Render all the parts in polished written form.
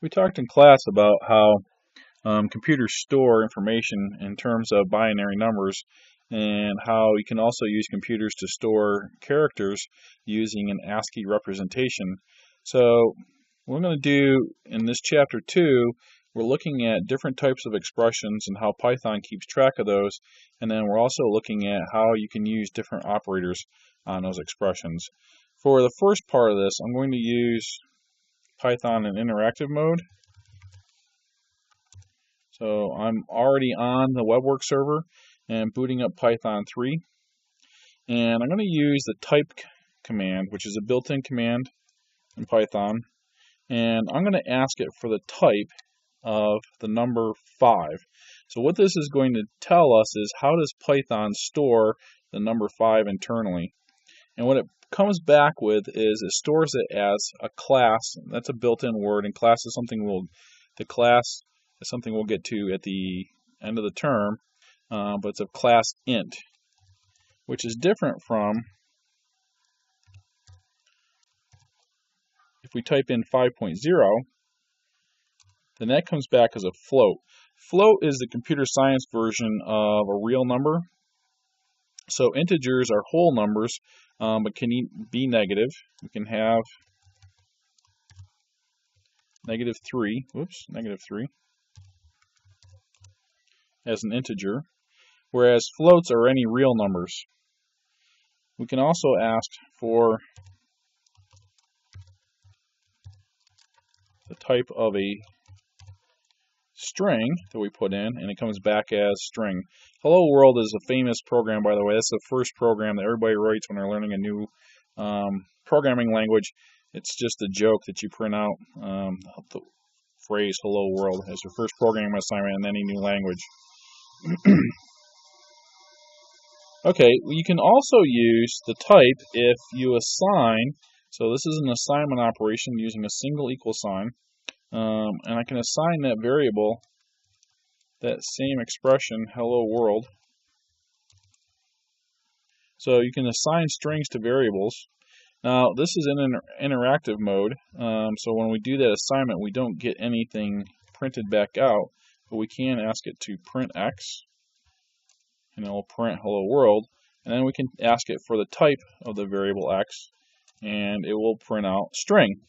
We talked in class about how computers store information in terms of binary numbers and how you can also use computers to store characters using an ASCII representation. So what we're going to do in this chapter 2, we're looking at different types of expressions and how Python keeps track of those, and then we're also looking at how you can use different operators on those expressions. For the first part of this, I'm going to use Python in interactive mode. So I'm already on the WebWorks server and booting up Python 3. And I'm going to use the type command, which is a built-in command in Python. And I'm going to ask it for the type of the number 5. So what this is going to tell us is how does Python store the number 5 internally. And what it comes back with is it stores it as a class. That's a built-in word, and class is something we'll get to at the end of the term, but it's a class int, which is different from if we type in 5.0, then that comes back as a float. Float is the computer science version of a real number. So integers are whole numbers, but can be negative. We can have negative 3 as an integer, whereas floats are any real numbers. We can also ask for the type of a string that we put in, and it comes back as string. HelloWorld is a famous program, by the way. That's the first program that everybody writes when they're learning a new programming language. It's just a joke that you print out the phrase "Hello World" as your first programming assignment in any new language. Okay, you can also use the type if you assign. So this is an assignment operation using a single equal sign, and I can assign that variable that same expression "Hello World." So you can assign strings to variables. Now this is in an interactive mode, so when we do that assignment, we don't get anything printed back out, but we can ask it to print x, and it will print "Hello World," and then we can ask it for the type of the variable x, and it will print out string.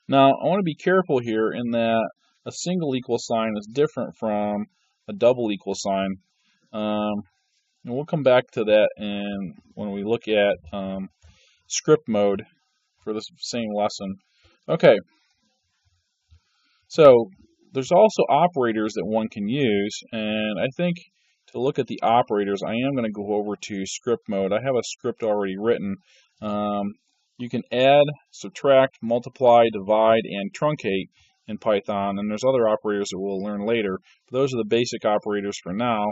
Now, I want to be careful here in that a single equal sign is different from a double equal sign. And we'll come back to that when we look at script mode for this same lesson. Okay, so there's also operators that one can use, and I think to look at the operators, I am going to go over to script mode. I have a script already written. You can add, subtract, multiply, divide, and truncate in Python, and there's other operators that we'll learn later. But those are the basic operators for now.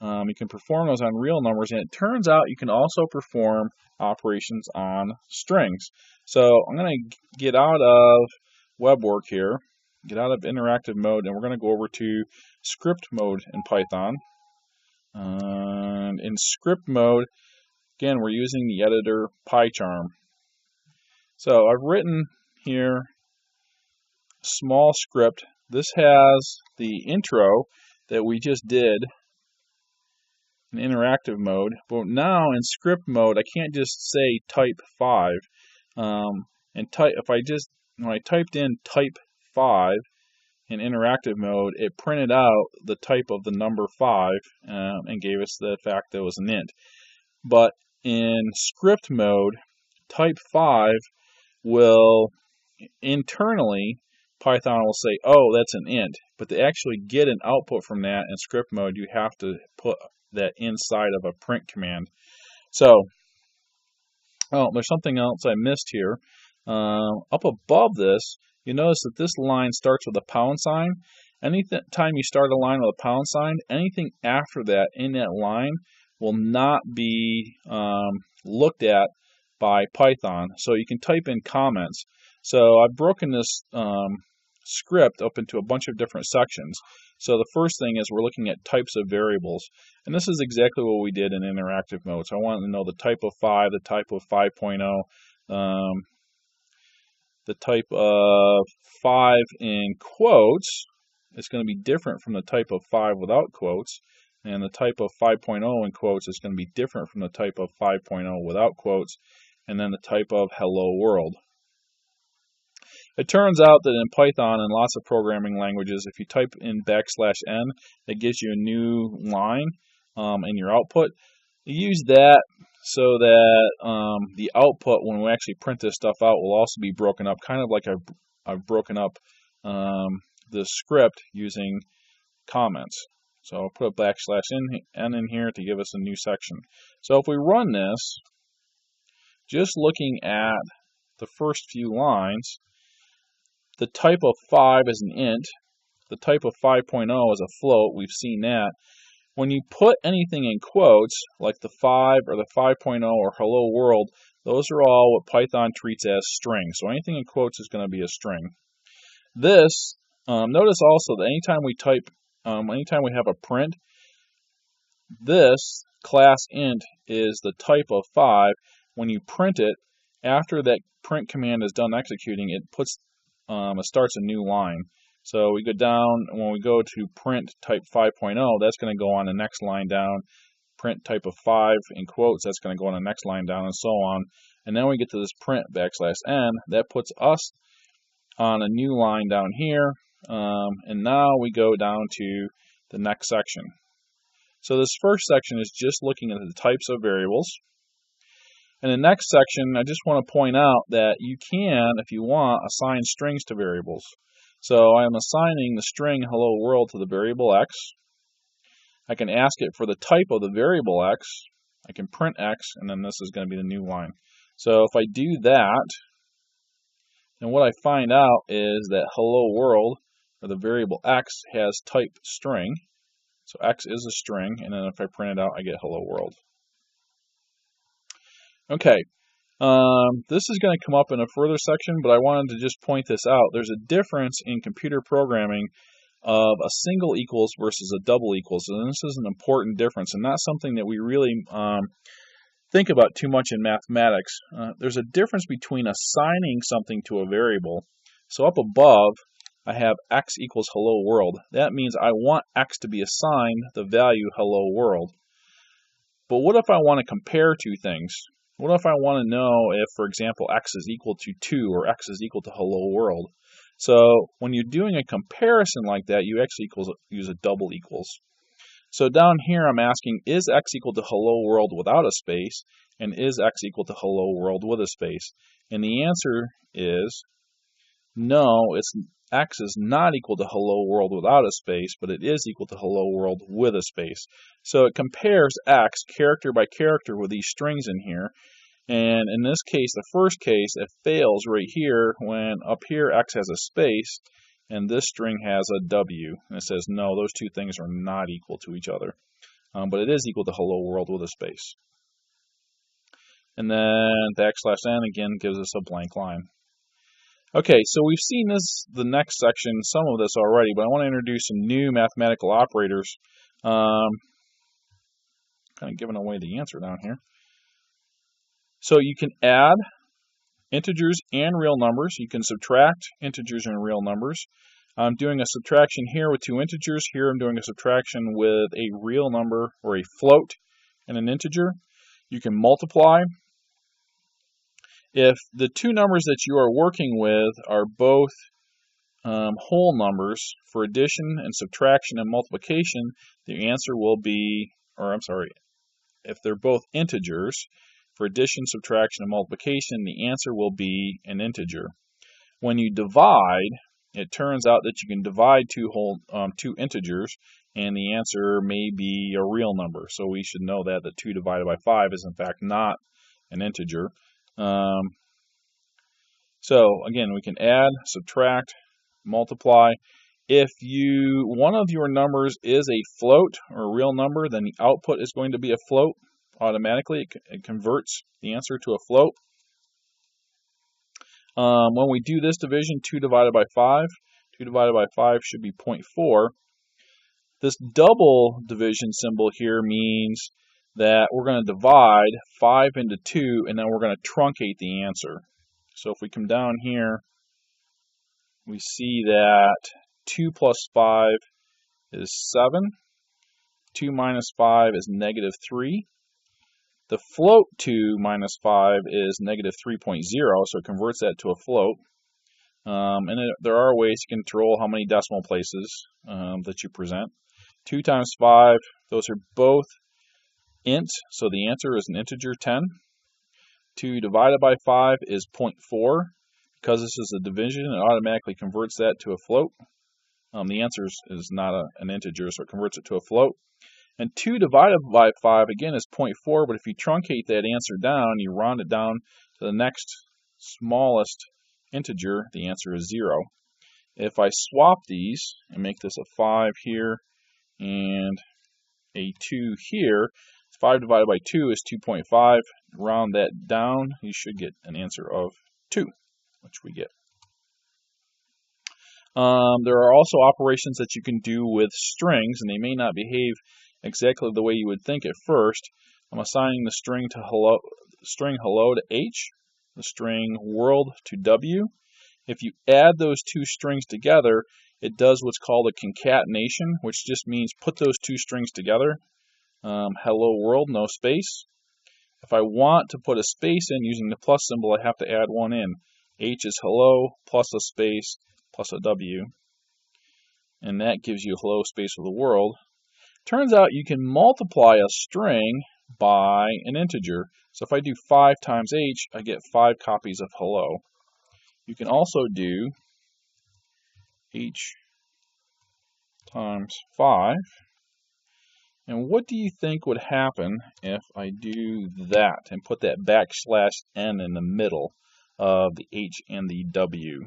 You can perform those on real numbers, and it turns out you can also perform operations on strings. So I'm going to get out of WebWork here, get out of interactive mode, and we're going to go over to script mode in Python. And in script mode, again, we're using the editor PyCharm. So I've written here a small script. This has the intro that we just did in interactive mode, but now in script mode, I can't just say type 5. When I typed in type 5 in interactive mode, it printed out the type of the number 5 and gave us the fact that it was an int. But in script mode, type 5 will internally, Python will say, oh, that's an int. But to actually get an output from that in script mode, you have to put that inside of a print command. So, there's something else I missed here. Up above this, you notice that this line starts with a pound sign. Anytime you start a line with a pound sign, anything after that in that line will not be looked at by Python. So you can type in comments. So I've broken this script up into a bunch of different sections. So the first thing is we're looking at types of variables. And this is exactly what we did in interactive mode. So I wanted to know the type of 5, the type of 5.0, the type of 5 in quotes is going to be different from the type of 5 without quotes, and the type of 5.0 in quotes is going to be different from the type of 5.0 without quotes, and then the type of hello world. It turns out that in Python and lots of programming languages, if you type in \n, it gives you a new line in your output. You use that so that the output, when we actually print this stuff out, will also be broken up, kind of like I've broken up the script using comments. So I'll put a \n in here to give us a new section. So if we run this, just looking at the first few lines, the type of 5 is an int, the type of 5.0 is a float, we've seen that. When you put anything in quotes, like the 5 or the 5.0 or hello world, those are all what Python treats as strings. So anything in quotes is going to be a string. This, notice also that anytime we have a print, this class int is the type of 5. When you print it, after that print command is done executing, it starts a new line. So we go down, when we go to print type 5.0, that's going to go on the next line down. Print type of 5 in quotes, that's going to go on the next line down, and so on. And then we get to this print \n, that puts us on a new line down here. And now we go down to the next section. So this first section is just looking at the types of variables. In the next section, I just want to point out that you can, if you want, assign strings to variables. So I am assigning the string hello world to the variable x. I can ask it for the type of the variable x. I can print x, and then this is going to be the new line. So if I do that, then what I find out is that hello world, or the variable x, has type string. So x is a string, and then if I print it out, I get hello world. Okay, this is going to come up in a further section, but I wanted to just point this out. There's a difference in computer programming of a single equals versus a double equals, and this is an important difference, and not something that we really think about too much in mathematics. There's a difference between assigning something to a variable. So up above, I have x equals hello world. That means I want x to be assigned the value hello world. But what if I want to compare two things? What if I want to know if, for example, x is equal to 2 or x is equal to hello world? So when you're doing a comparison like that, you actually use a double equals. So down here I'm asking, is x equal to hello world without a space, and is x equal to hello world with a space? And the answer is no, x is not equal to hello world without a space, but it is equal to hello world with a space. So it compares x character by character with these strings in here. And in this case, the first case, it fails right here when up here x has a space and this string has a w. And it says, no, those two things are not equal to each other. But it is equal to hello world with a space. And then the \n again gives us a blank line. Okay, so we've seen the next section, some of this already, but I want to introduce some new mathematical operators. Kind of giving away the answer down here. So you can add integers and real numbers. You can subtract integers and real numbers. I'm doing a subtraction here with two integers. Here I'm doing a subtraction with a real number or a float and an integer. You can multiply. If the two numbers that you are working with are both whole numbers, for addition and subtraction and multiplication, the answer will be, if they're both integers, for addition, subtraction, and multiplication, the answer will be an integer. When you divide, it turns out that you can divide two integers, and the answer may be a real number. So we should know that 2 divided by 5 is in fact not an integer. So again, we can add, subtract, multiply. If one of your numbers is a float or a real number, then the output is going to be a float. Automatically, it converts the answer to a float. When we do this division, 2 divided by 5, 2 divided by 5 should be 0.4. This double division symbol here means that we're going to divide 5 into 2, and then we're going to truncate the answer. So if we come down here, we see that 2 plus 5 is 7. 2 minus 5 is negative 3. The float 2 minus 5 is negative 3.0, so it converts that to a float. There are ways you can control how many decimal places that you present. 2 times 5, those are both int, so the answer is an integer 10. 2 divided by 5 is 0.4. Because this is a division, it automatically converts that to a float. The answer is not an integer, so it converts it to a float. And 2 divided by 5, again, is 0.4, but if you truncate that answer down, you round it down to the next smallest integer, the answer is 0. If I swap these and make this a 5 here and a 2 here, 5 divided by 2 is 2.5. Round that down, you should get an answer of 2, which we get. There are also operations that you can do with strings, and they may not behave exactly the way you would think at first. I'm assigning the string hello to H, the string world to W. If you add those two strings together, it does what's called a concatenation, which just means put those two strings together. Hello world, no space. If I want to put a space in using the plus symbol, I have to add one in. H is hello plus a space plus a W. And that gives you hello space of the world. Turns out you can multiply a string by an integer. So if I do 5 times H, I get 5 copies of hello. You can also do H times 5. And what do you think would happen if I do that and put that \n in the middle of the H and the W?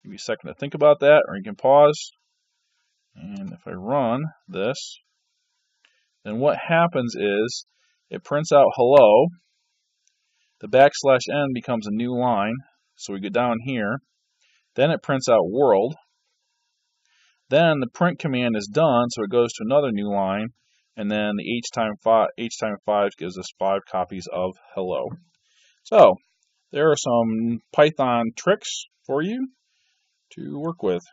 Give you a second to think about that, or you can pause. And if I run this, then what happens is it prints out hello. The \n becomes a new line. So we go down here. Then it prints out world. Then the print command is done, so it goes to another new line, and then the H times 5 gives us 5 copies of hello. So there are some Python tricks for you to work with.